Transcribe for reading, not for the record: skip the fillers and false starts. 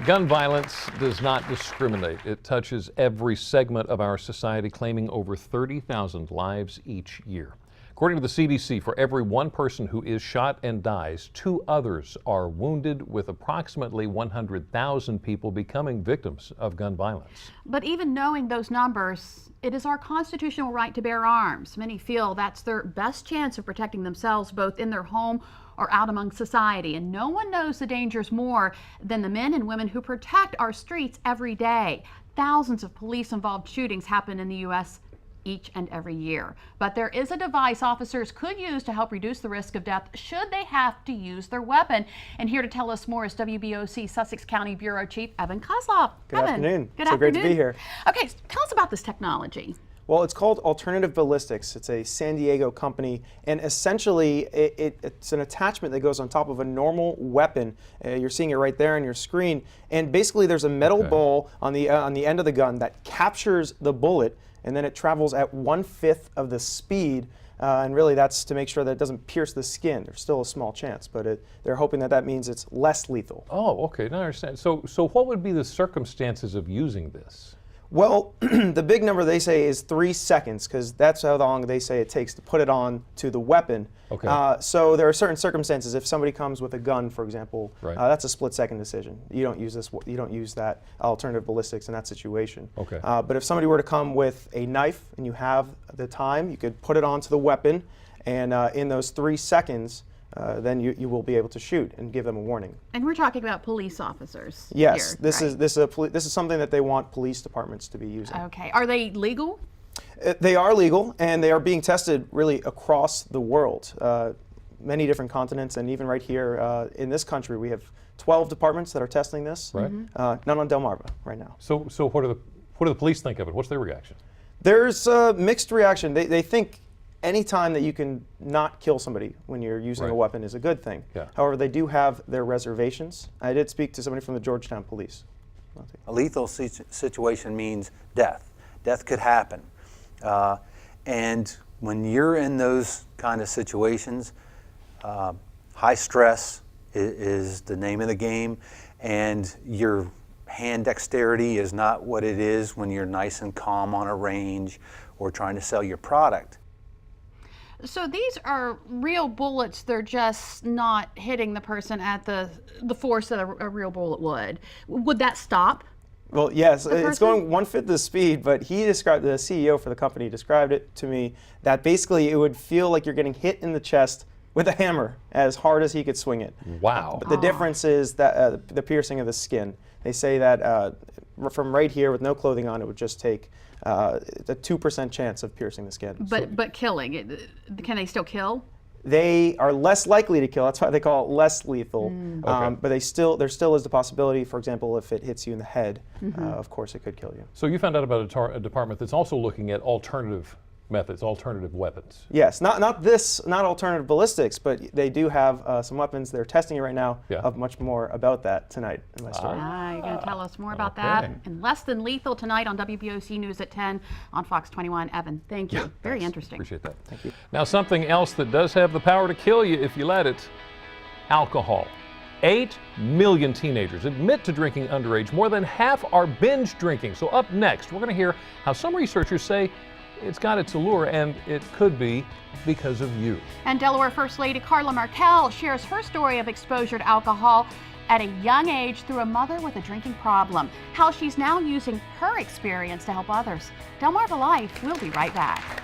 Gun violence does not discriminate. It touches every segment of our society, claiming over 30,000 lives each year. According to the CDC, for every one person who is shot and dies, 2 others are wounded, with approximately 100,000 people becoming victims of gun violence. But even knowing those numbers, it is our constitutional right to bear arms. Many feel that's their best chance of protecting themselves, both in their home or out among society. And no one knows the dangers more than the men and women who protect our streets every day. Thousands of police-involved shootings happen in the U.S. each and every year. But there is a device officers could use to help reduce the risk of death should they have to use their weapon. And here to tell us more is WBOC Sussex County Bureau Chief Evan Koslof. Good afternoon. Good so afternoon. Great to be here. Okay, tell us about this technology. Well, it's called Alternative Ballistics. It's a San Diego company, and essentially it's an attachment that goes on top of a normal weapon. You're seeing it right there on your screen, and basically there's a metal ball on the end of the gun that captures the bullet, and then it travels at 1/5 of the speed. And really that's to make sure that it doesn't pierce the skin. There's still a small chance, but they're hoping that means it's less lethal. Oh, okay, now I understand. So what would be the circumstances of using this? Well, the big number they say is 3 seconds, because that's how long they say it takes to put it on to the weapon. Okay. So there are certain circumstances. If somebody comes with a gun, for example, right. That's a split-second decision. You don't use this. You don't use that alternative ballistics in that situation. Okay. But if somebody were to come with a knife and you have the time, you could put it onto the weapon, and in those 3 seconds, then you will be able to shoot and give them a warning. And we're talking about police officers. Yes, here, this right? is something that they want police departments to be using. Okay, are they legal? They are legal, and they are being tested really across the world, many different continents, and even right here in this country, we have 12 departments that are testing this. Right. None on Delmarva right now. So what do the police think of it? What's their reaction? There's a mixed reaction. They think any time that you can not kill somebody when you're using a weapon is a good thing. Yeah. However, they do have their reservations. I did speak to somebody from the Georgetown Police. A lethal situation means death. Death could happen. And when you're in those kind of situations, high stress is the name of the game, and your hand dexterity is not what it is when you're nice and calm on a range or trying to sell your product. So these are real bullets, they're just not hitting the person at the force that a real bullet would. Would that stop? Well, yes, it's going 1/5 the speed, but the CEO for the company described it to me that basically it would feel like you're getting hit in the chest with a hammer as hard as he could swing it. Wow. But the difference is that the piercing of the skin. They say that from right here with no clothing on, it would just take a 2% chance of piercing the skin. But killing, can they still kill? They are less likely to kill. That's why they call it less lethal. Okay. But there still is the possibility, for example, if it hits you in the head, of course it could kill you. So you found out about a department that's also looking at alternative methods, alternative weapons. Yes, not alternative ballistics, but they do have some weapons. They're testing it right now. Yeah. I'll have much more about that tonight in my story. You're going to tell us more about that. And Less Than Lethal tonight on WBOC News at 10 on Fox 21. Evan, thank you. Very interesting. Appreciate that. Thank you. Now, something else that does have the power to kill you if you let it: alcohol. 8 million teenagers admit to drinking underage. More than half are binge drinking. So up next, we're going to hear how some researchers say it's got its allure, and it could be because of you. And Delaware First Lady Carla Markell shares her story of exposure to alcohol at a young age through a mother with a drinking problem. How she's now using her experience to help others. DelmarvaLife, we'll be right back.